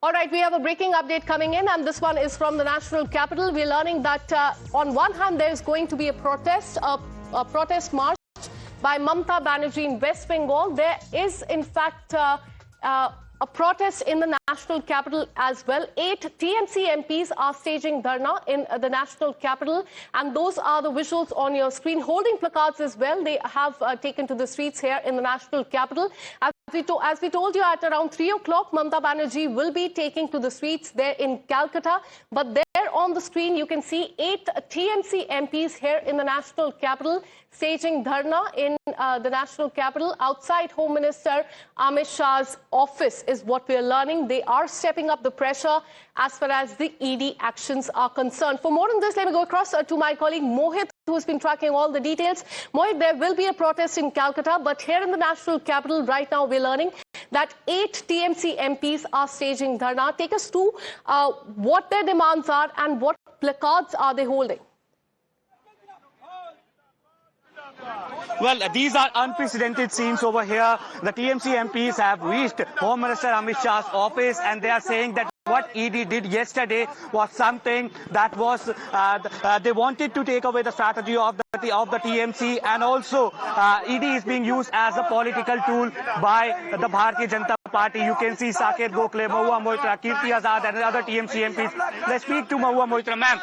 All right, we have a breaking update coming in, and this one is from the national capital. We're learning that on one hand, there is going to be a protest march by Mamata Banerjee in West Bengal. There is, in fact, a protest in the national capital as well. 8 TMC MPs are staging Dharna in the national capital, and those are the visuals on your screen. Holding placards as well, they have taken to the streets here in the national capital. As we told you, at around 3 o'clock, Mamata Banerjee will be taking to the streets there in Calcutta. But there on the screen, you can see 8 TMC MPs here in the national capital staging Dharna in the national capital. Outside Home Minister Amit Shah's office is what we are learning. They are stepping up the pressure as far as the ED actions are concerned. For more on this, let me go across to my colleague Mohit, who's been tracking all the details. Mohit, there will be a protest in Calcutta, but here in the national capital right now we're learning that 8 TMC MPs are staging Dharna. Take us to what their demands are and what placards are they holding. Well, these are unprecedented scenes over here. The TMC MPs have reached Home Minister Amit Shah's office, and they are saying that what ED did yesterday was something that was, they wanted to take away the strategy of the TMC, and also ED is being used as a political tool by the Bharatiya Janata Party. You can see Saket Gokhale, Mahua Moitra, Kirti Azad and other TMC MPs. Let's speak to Mahua Moitra. Ma'am,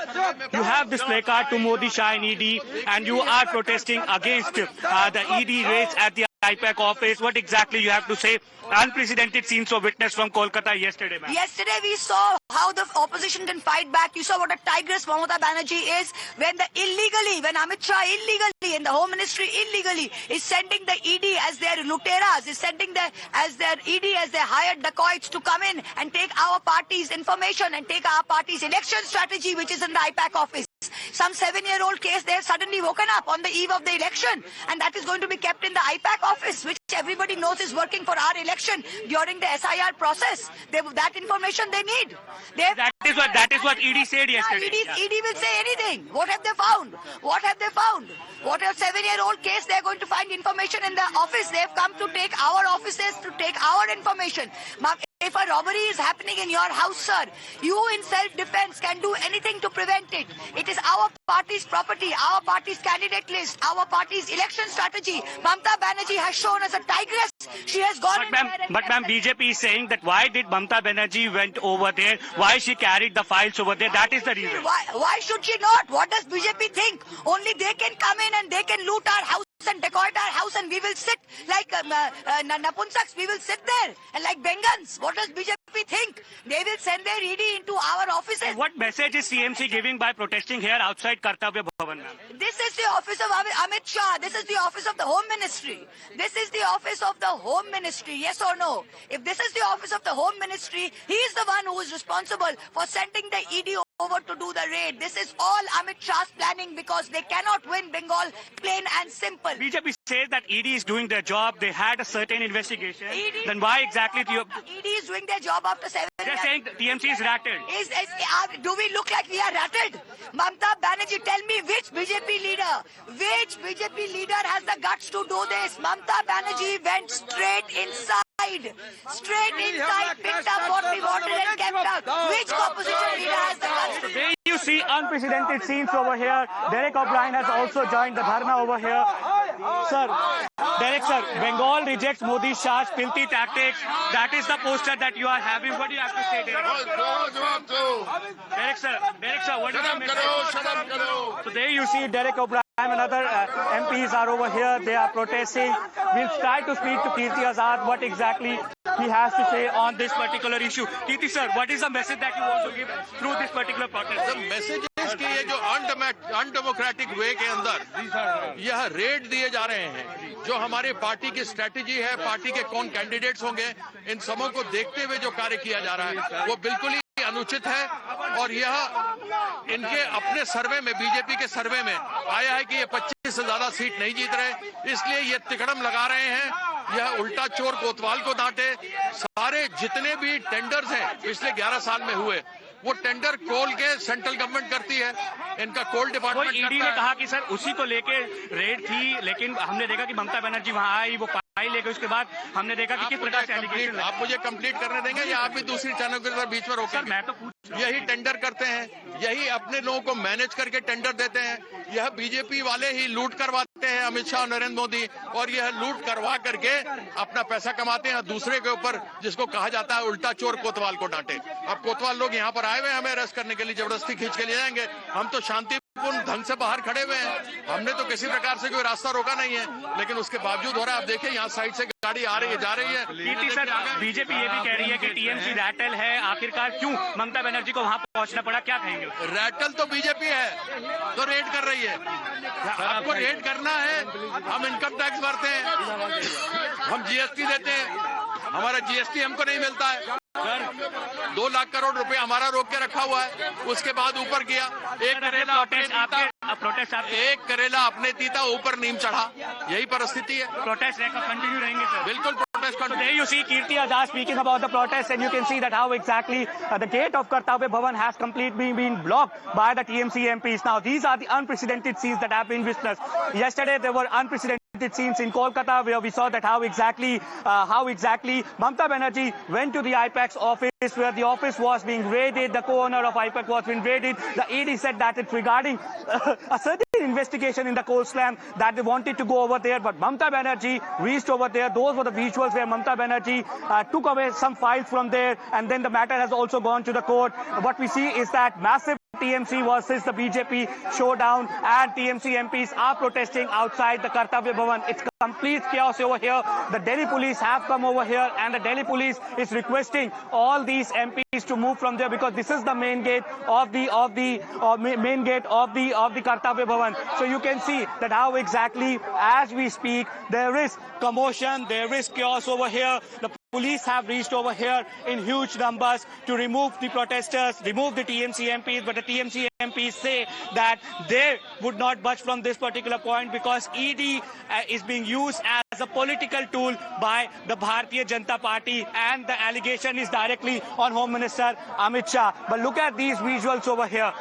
you have this placard to Modi, Shah and ED, and you are protesting against the ED raids at the IPAC office. What exactly you have to say? Unprecedented scenes were witnessed from Kolkata yesterday, ma'am. Yesterday we saw how the opposition can fight back. You saw what a tigress Mamata Banerjee is when Amit Shah illegally and the Home Ministry illegally is sending the ED as their luteras, is sending ED as their hired dacoits to come in and take our party's information and take our party's election strategy, which is in the IPAC office. Some 7-year-old case, they have suddenly woken up on the eve of the election, and that is going to be kept in the IPAC office, which everybody knows is working for our election during the SIR process. That information they need. That is what ED said yesterday. ED will say anything. What have they found? What have they found? What a 7-year-old case, they are going to find information in the office. They have come to take our offices, to take our information. If a robbery is happening in your house, sir, you in self-defense can do anything to prevent it. It is our party's property, our party's candidate list, our party's election strategy. Mamata Banerjee has shown us a tigress. She has gone in there. But ma'am, BJP is saying that why did Mamata Banerjee went over there? Why she carried the files over there? That is the reason. Why should she not? What does BJP think? Only they can come in and they can loot our house and decoy our house, and we will sit like Napunsaks. We will sit there and like Bengals. What does BJP think? They will send their ED into our offices. What message is TMC giving by protesting here outside Kartavya Bhawan, ma'am? This is the office of Amit Shah. This is the office of the Home Ministry. This is the office of the Home Ministry. Yes or no? If this is the office of the Home Ministry, he is the one who is responsible for sending the ED over to do the raid. This is all Amit Shah's planning, because they cannot win Bengal, plain and simple. BJP says that ED is doing their job. They had a certain investigation. Then why exactly ED is doing their job after 7 years? They're saying TMC is rattled. Do we look like we are rattled? Mamata Banerjee, tell me which BJP leader has the guts to do this? Mamata Banerjee went straight inside, picked up what we wanted and kept out. Which opposition leader has the guts to do this? You see unprecedented scenes over here. Derek O'Brien has also joined the Dharna over here. Sir, Derek sir, Bengal rejects Modi Shah's filthy tactics. That is the poster that you are having. What do you have to say, Derek? Derek sir, what is the message? So there you see Derek O'Brien and other MPs are over here. They are protesting. We'll try to speak to Kirti Azad what exactly he has to say on this particular issue. Kirti sir, what is the message that you want to give through this particular protest? The message is कि ये जो undemocratic वे के अंदर यह red दिए जा रहे हैं, जो हमारी पार्टी की स्ट्रेटेजी है, पार्टी के कौन कैंडिडेट्स होंगे, इन सबों को देखते हुए जो कार्य किया जा रहा है वो बिल्कुल ही अनुचित है। और यह इनके अपने सर्वे में, बीजेपी के सर्वे में आया है कि ये 25 से ज्यादा सीट नहीं जीत रहे, इसलिए ये तिकड़म लगा रहे हैं। यह उल्टा चोर कोतवाल को डांटे। सारे जितने भी टेंडर्स हैं पिछले 11 साल में हुए, वो टेंडर कोल के सेंट्रल गवर्नमेंट करती है, इनका कोल डिपार्टमेंट। ईडी ने कहा कि सर उसी को लेके रेड थी, लेकिन हमने देखा कि ममता बनर्जी वहां आई, वो फाइल ले गए, उसके बाद हमने देखा कि किस प्रकार से एलिगेशन। आप मुझे कंप्लीट करने देंगे या आप भी दूसरी चैनल के साथ बीच में रोकेंगे? मैं तो यही टेंडर करते हैं, यही अपने लोगों को मैनेज करके टेंडर देते हैं। यह बीजेपी वाले ही लूट करवाते हैं, अमित शाह और नरेंद्र मोदी, और यह लूट करवा करके अपना पैसा कमाते हैं। दूसरे के ऊपर, जिसको कहा जाता है उल्टा चोर कोतवाल को डांटे। अब कोतवाल लोग यहाँ पर आए हुए हैं हमें अरेस्ट करने के लिए, जबरदस्ती खींच के ले जाएंगे। हम तो शांतिपूर्ण ढंग से बाहर खड़े हुए हैं, हमने तो किसी प्रकार से कोई रास्ता रोका नहीं है, लेकिन उसके बावजूद हो रहा है। आप देखिए यहाँ साइड से गाड़ी आ रही है, जा रही है। कीर्ति सर, बीजेपी ये भी कह रही है कि टीएमसी रैटल है, आखिरकार क्यों ममता बनर्जी को वहां पहुंचना पड़ा, क्या कहेंगे? रैटल तो बीजेपी है, तो रेड कर रही है। आपको रेड करना है, हम इनकम टैक्स भरते हैं, हम जीएसटी देते हैं, हमारा जीएसटी हमको नहीं मिलता है। 2 लाख करोड़ रुपए हमारा रोक के रखा हुआ है, उसके बाद ऊपर किया। एक करेला अपने तीता ऊपर नीम चढ़ा, यही परिस्थिति है। प्रोटेस्ट कंटिन्यू रहेंगे सर? बिल्कुल protest continue. There you see Kirti Azad speaking about the protest, and you can see that how exactly the gate of Kartavya Bhawan has completely been blocked by the TMC MPs. Now these are the unprecedented scenes that have been witnessed. Yesterday there were unprecedented scenes in Kolkata where we saw that how exactly Mamata Banerjee went to the IPAC's office, where the office was being raided, the co-owner of IPAC was being raided. The ED said that it's regarding a certain investigation in the coal slam that they wanted to go over there, but Mamata Banerjee reached over there. Those were the visuals where Mamata Banerjee took away some files from there, and then the matter has also gone to the court. What we see is that massive TMC versus the BJP showdown, and TMC MPs are protesting outside the Kartavya Bhawan. It's complete chaos over here. The Delhi police have come over here, and the Delhi police is requesting all these MPs to move from there, because this is the main gate of the Kartavya Bhawan. So you can see that how exactly, as we speak, there is commotion, there is chaos over here. The police have reached over here in huge numbers to remove the protesters, remove the TMC MPs, but the TMC MPs say that they would not budge from this particular point because ED is being used as a political tool by the Bharatiya Janata Party, and the allegation is directly on Home Minister Amit Shah. But look at these visuals over here.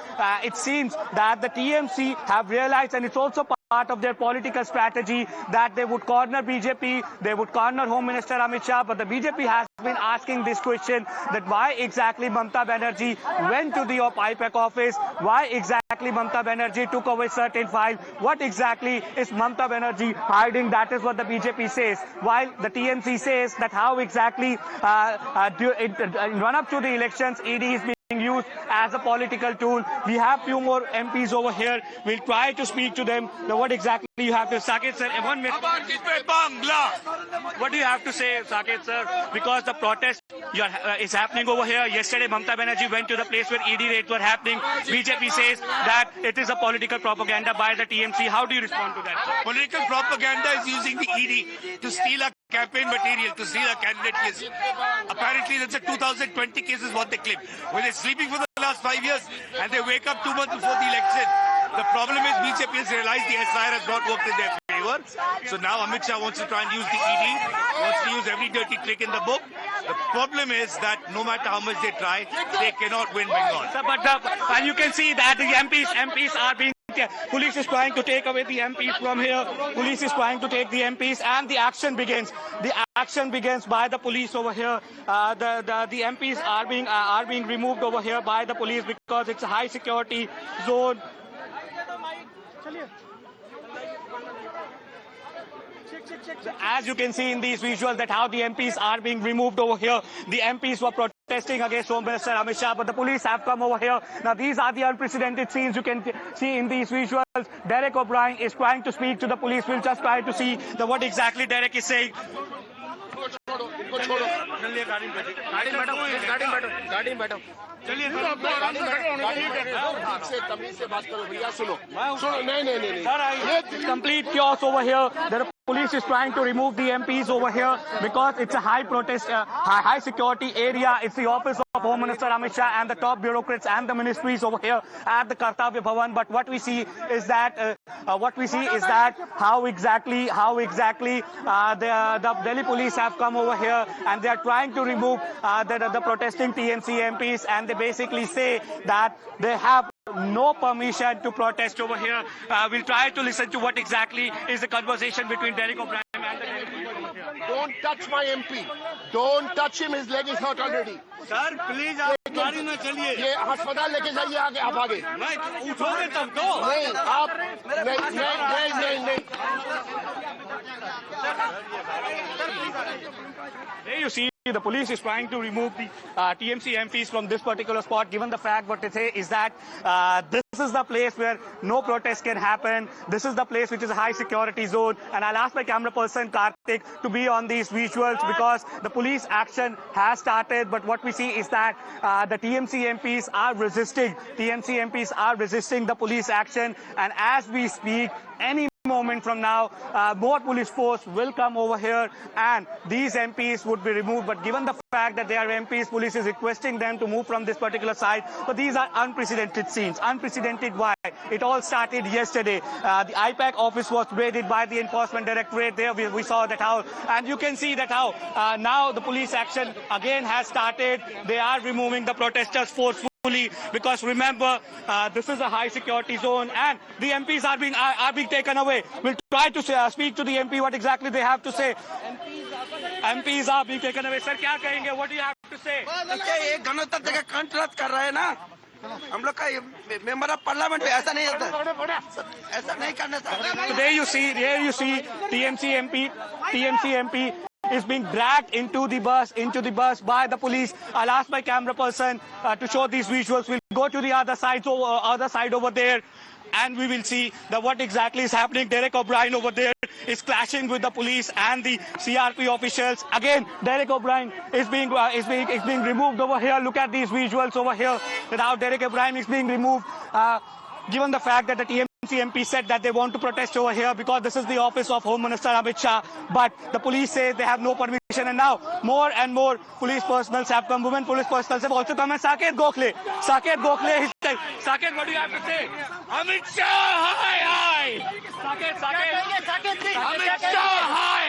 It seems that the TMC have realized, and it's also part of their political strategy, that they would corner BJP, they would corner Home Minister Amit Shah, but the BJP has been asking this question, that why exactly Mamata Banerjee went to the IPAC office, why exactly Mamata Banerjee took away certain files, what exactly is Mamata Banerjee hiding? That is what the BJP says, while the TMC says that how exactly in run-up to the elections, ED is being used as a political tool. We have few more MPs over here. We'll try to speak to them. Now, what exactly you have to say, Saket sir? 1 minute. What do you have to say, Saket sir? Because the protest is happening over here. Yesterday, Mamata Banerjee went to the place where ED raids were happening. BJP says that it is a political propaganda by the TMC. How do you respond to that, sir? Political propaganda is using the ED to steal a campaign material, to steal a candidate case. Apparently, that's a 2020 case is what they claim. When they're sleeping for the last 5 years and they wake up 2 months before the election. The problem is BJP has realized the SIR has not worked in their favor. So now Amit Shah wants to try and use the ED, wants to use every dirty trick in the book. The problem is that no matter how much they try, they cannot win Bengal. Sir, but and you can see that the MPs are being. Police is trying to take away the MPs from here. Police is trying to take the MPs, and the action begins. The action begins by the police over here. The MPs are being removed over here by the police because it's a high security zone. As you can see in these visuals, that how the MPs are being removed over here. The MPs were protesting against Home Minister Amit Shah, but the police have come over here. Now these are the unprecedented scenes you can see in these visuals. Derek O'Brien is trying to speak to the police. We'll just try to see what exactly Derek is saying. Complete chaos over here. The police is trying to remove the MPs over here because it's a high security area. It's the office of Home Minister Amit Shah and the top bureaucrats and the ministries over here at the Kartavya Bhawan. But what we see is that how exactly the Delhi police have come over here, and they are trying to remove the protesting TMC MPs, and they basically say that they have no permission to protest over here. We'll try to listen to what exactly is the conversation between Derek O'Brien and the Delhi police over here. Don't touch my MP. Don't touch him. His leg is hurt already. Sir please आप गाड़ी में चलिए. ये अस्पताल लेके जाइए आगे आप आगे. नहीं उठोगे तब तो. नहीं आप नहीं. There you see, the police is trying to remove the TMC MPs from this particular spot, given the fact what they say is that this is the place where no protest can happen. This is the place which is a high security zone. And I'll ask my camera person, Kartik, to be on these visuals because the police action has started. But what we see is that the TMC MPs are resisting. TMC MPs are resisting the police action. And as we speak, any moment from now, more police force will come over here and these MPs would be removed. But given the fact that they are MPs, police is requesting them to move from this particular side. But these are unprecedented scenes. Unprecedented why? It all started yesterday. The IPAC office was raided by the Enforcement Directorate. There we saw that how, and you can see that how now the police action again has started. They are removing the protesters forcefully. Because remember, this is a high security zone and the MPs are being taken away. We'll try to speak to the MP what exactly they have to say. MPs are being taken away. Sir, क्या कहेंगे? What do you have to say? ये गणतंत्र का control कर रहे हैं ना. हम लोग का मेंबर ऑफ पार्लियामेंट में ऐसा नहीं होता. ऐसा नहीं करना चाहिए. So there you see TMC MP is being dragged into the bus by the police. I'll ask my camera person to show these visuals. We'll go to the other side over there and we will see that what exactly is happening. Derek O'Brien over there is clashing with the police and the CRP officials. Again, Derek O'Brien is being removed over here. Look at these visuals over here that how Derek O'Brien is being removed. Given the fact that the TMC MP said that they want to protest over here because this is the office of Home Minister Amit Shah, but the police say they have no permission, and now more and more police personnel have come. Women police personnel have also come. And Saket Gokhale, Saket, what do you have to say? Amit Shah, hi. Saket, Amit Shah, hi.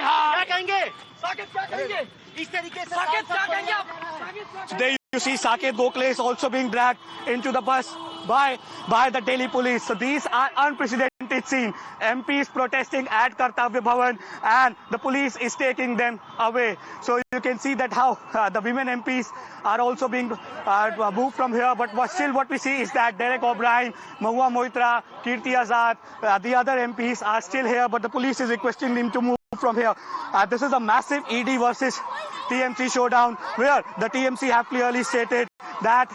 There you see Saket Gokhale is also being dragged into the bus by the Delhi police. So these are unprecedented scenes. MPs protesting at Kartavya Bhawan and the police is taking them away. So you can see that how the women MPs are also being moved from here. But what we see is that Derek O'Brien, Mahua Moitra, Kirti Azad, the other MPs are still here, but the police is requesting them to move from here. This is a massive ED versus TMC showdown where the TMC have clearly stated that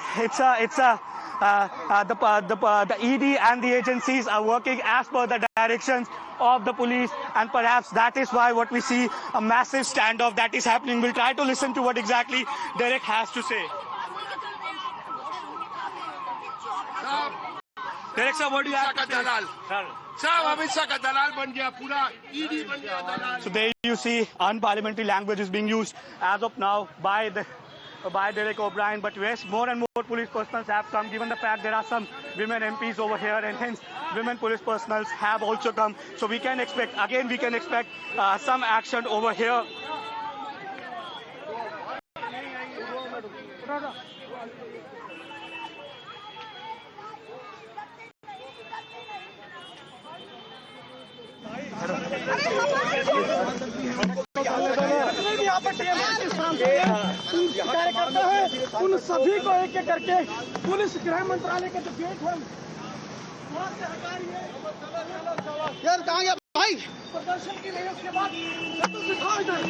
the ED and the agencies are working as per the directions of the police, and perhaps that is why what we see a massive standoff that is happening. We'll try to listen to what exactly Derek has to say. Derek sir, what do you have to say? So there you see unparliamentary language is being used as of now by Derek O'Brien, but yes, more and more police personnel have come, given the fact there are some women MPs over here, and hence women police personnel have also come. So we can expect some action over here. यहाँ पर कार्यकर्ता है, उन सभी को एक एक करके पुलिस गृह मंत्रालय का जो गेट है वहाँ से हटा रही है. यार कहाँ गया भाई? प्रदर्शन की नहीं, उसके बाद दिखाओ इधर.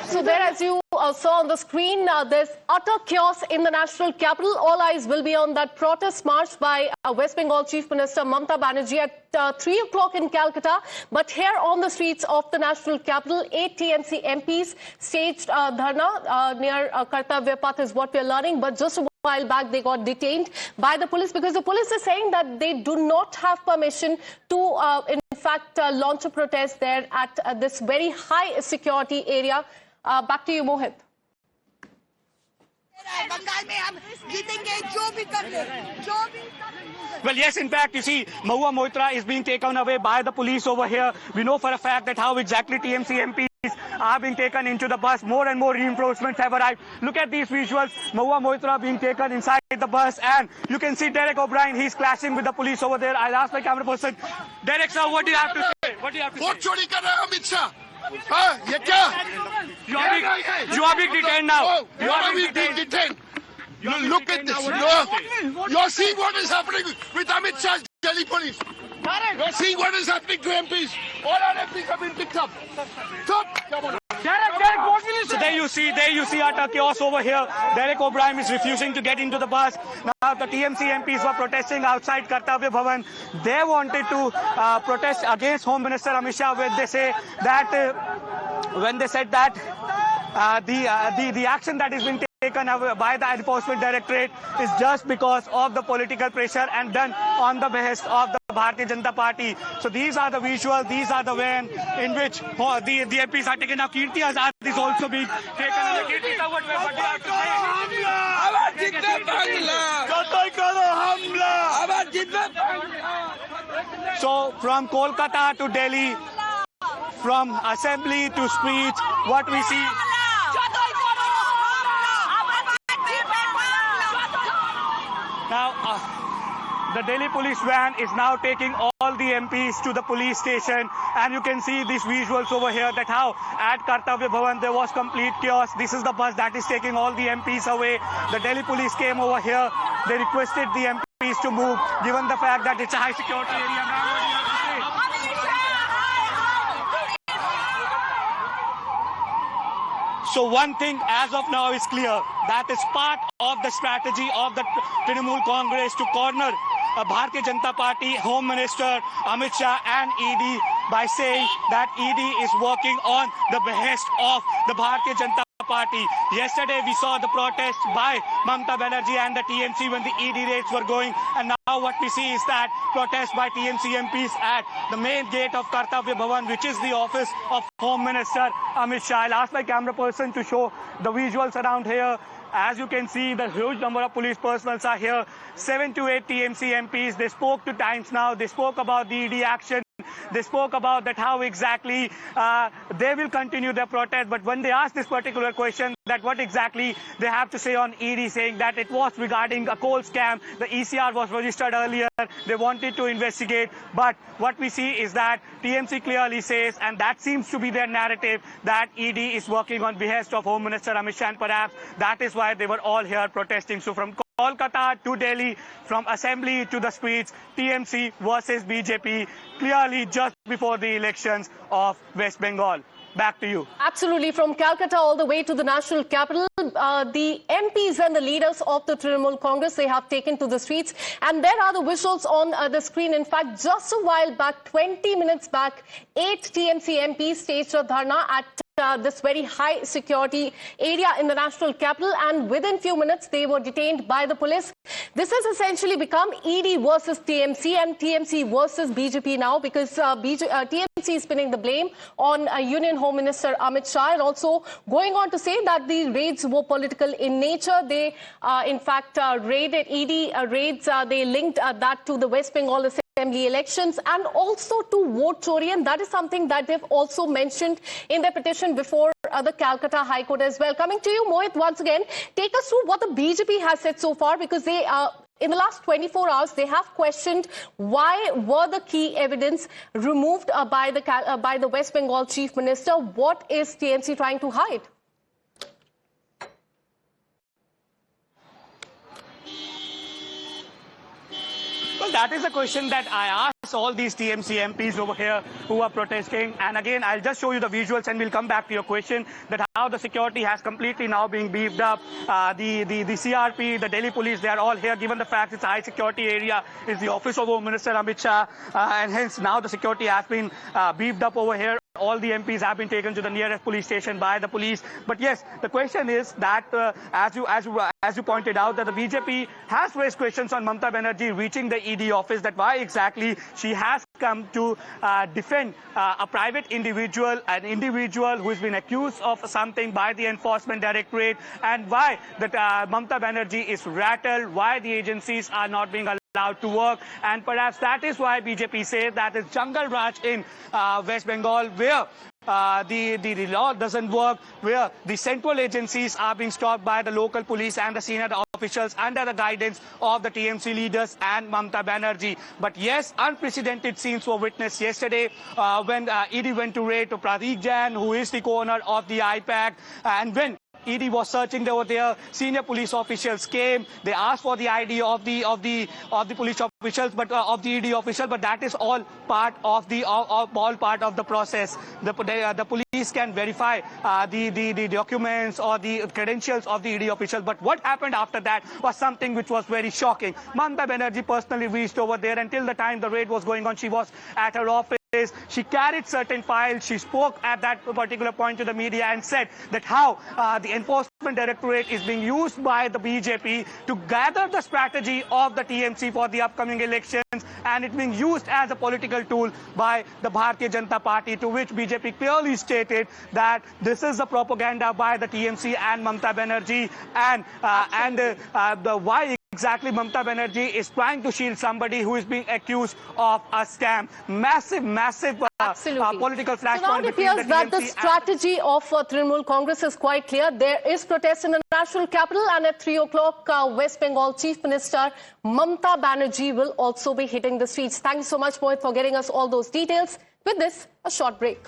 So there, as you saw on the screen, there's utter chaos in the national capital. All eyes will be on that protest march by West Bengal Chief Minister Mamata Banerjee at 3 o'clock in Calcutta. But here on the streets of the national capital, 8 TMC MPs staged Dharna near Kartavya Path is what we're learning. But just a while back, they got detained by the police because the police is saying that they do not have permission to, in fact, launch a protest there at this very high security area. Back to you, Mohit. Well, yes, in fact, you see, Mahua Moitra is being taken away by the police over here. We know for a fact that how exactly TMC MPs are being taken into the bus. More and more reinforcements have arrived. Look at these visuals. Mahua Moitra being taken inside the bus, and you can see Derek O'Brien. He's clashing with the police over there. I'll ask my camera person. Derek, sir, what do you have to say? What do you have to say? Vote चोरी कर रहे हैं अमित शाह. हाँ, ये क्या? You are being detained now. Oh, you are being detained. You look at this. You're seeing what is happening with Amit Shah's Delhi police. You're seeing what is happening to MPs. All our MPs have been picked up. Stop. Come on. So there you see utter chaos over here. Derek O'Brien is refusing to get into the bus. Now the TMC MPs were protesting outside Kartavya Bhawan. They wanted to protest against Home Minister Amit Shah when they said that the action that has been taken by the Enforcement Directorate is just because of the political pressure and done on the behest of the Bharatiya Janata Party. So these are the visuals, these are the way in which the MPs are taken. Now Kirti Azad is also being taken. Kirti, what do you have to say? So from Kolkata to Delhi, from assembly to speech, what we see. Now, the Delhi police van is now taking all the MPs to the police station, and you can see these visuals over here that how at Kartavya Bhawan there was complete chaos. This is the bus that is taking all the MPs away. The Delhi police came over here. They requested the MPs to move, given the fact that it's a high security area. Now, what do you have to say? So one thing as of now is clear. That is part of the strategy of the Trinamool Congress to corner Bharatiya Janata Party, Home Minister Amit Shah and ED by saying that ED is working on the behest of the Bharatiya Janata Party. Yesterday we saw the protest by Mamata Banerjee and the TMC when the ED raids were going, and now what we see is that protest by TMC MPs at the main gate of Kartavya Bhawan, which is the office of Home Minister Amit Shah. I'll ask my camera person to show the visuals around here. As you can see, the huge number of police personnel are here. 7 to 8 TMC MPs. They spoke to Times Now. They spoke about the ED action. They spoke about that how exactly they will continue their protest. But when they asked this particular question, that what exactly they have to say on ED, saying that it was regarding a coal scam, the ECR was registered earlier, they wanted to investigate. But what we see is that TMC clearly says, and that seems to be their narrative, that ED is working on behest of Home Minister Amit Shah, and perhaps that is why they were all here protesting. So from Kolkata to Delhi, from assembly to the streets, TMC versus BJP, clearly just before the elections of West Bengal. Back to you. Absolutely. From Calcutta all the way to the national capital, the MPs and the leaders of the Trinamool Congress, they have taken to the streets. And there are the visuals on the screen. In fact, just a while back, 20 minutes back, 8 TMC MPs staged a Dharna at this very high security area in the national capital, and within few minutes they were detained by the police. This has essentially become ED versus TMC and TMC versus BJP now, because TMC is pinning the blame on Union Home Minister Amit Shah, and also going on to say that the raids were political in nature. They in fact raided ED raids, they linked that to the West Bengal Assembly elections and also to vote chori, and that is something that they've also mentioned in their petition before the Calcutta High Court as well. Coming to you, Mohit, once again, take us through what the BJP has said so far, because they in the last 24 hours, they have questioned why were the key evidence removed by the West Bengal Chief Minister. What is TMC trying to hide? Well, that is a question that I asked all these TMC MPs over here who are protesting. And again, I'll just show you the visuals and we'll come back to your question that how the security has completely now been beefed up. The CRP, the Delhi police, they are all here, given the fact it's a high security area. It's the office of Home Minister Amit Shah, and hence now the security has been beefed up over here. All the MPs have been taken to the nearest police station by the police. But yes, the question is that, as you pointed out, that the BJP has raised questions on Mamata Banerjee reaching the ED office, that why exactly she has come to defend a private individual, an individual who has been accused of something by the Enforcement Directorate, and why that Mamata Banerjee is rattled, why the agencies are not being allowed to work. And perhaps that is why BJP says that it's Jungle Raj in West Bengal, where the law doesn't work, where the central agencies are being stopped by the local police and the senior officials under the guidance of the TMC leaders and Mamata Banerjee. But yes, unprecedented scenes were witnessed yesterday when ED went to raid to Pratik Jain, who is the co-owner of the IPAC, and when ED was searching over there, senior police officials came. They asked for the ID of the police officials, but of the ED official. But that is all part of the process. The police can verify the documents or the credentials of the ED official. But what happened after that was something which was very shocking. Mamata Banerjee personally reached over there. Until the time the raid was going on, she was at her office. She carried certain files. She spoke at that particular point to the media and said that how the Enforcement Directorate is being used by the BJP to gather the strategy of the TMC for the upcoming elections, and it's being used as a political tool by the Bharatiya Janata Party, to which BJP clearly stated that this is the propaganda by the TMC and Mamata Banerjee, and why exactly Mamata Banerjee is trying to shield somebody who is being accused of a scam. Massive political flashpoint. So now it appears that the strategy of Trinamool Congress is quite clear. There is protest in the national capital, and at 3 o'clock, West Bengal Chief Minister Mamata Banerjee will also be hitting the streets. Thank you so much, Mohit, for getting us all those details. With this, a short break.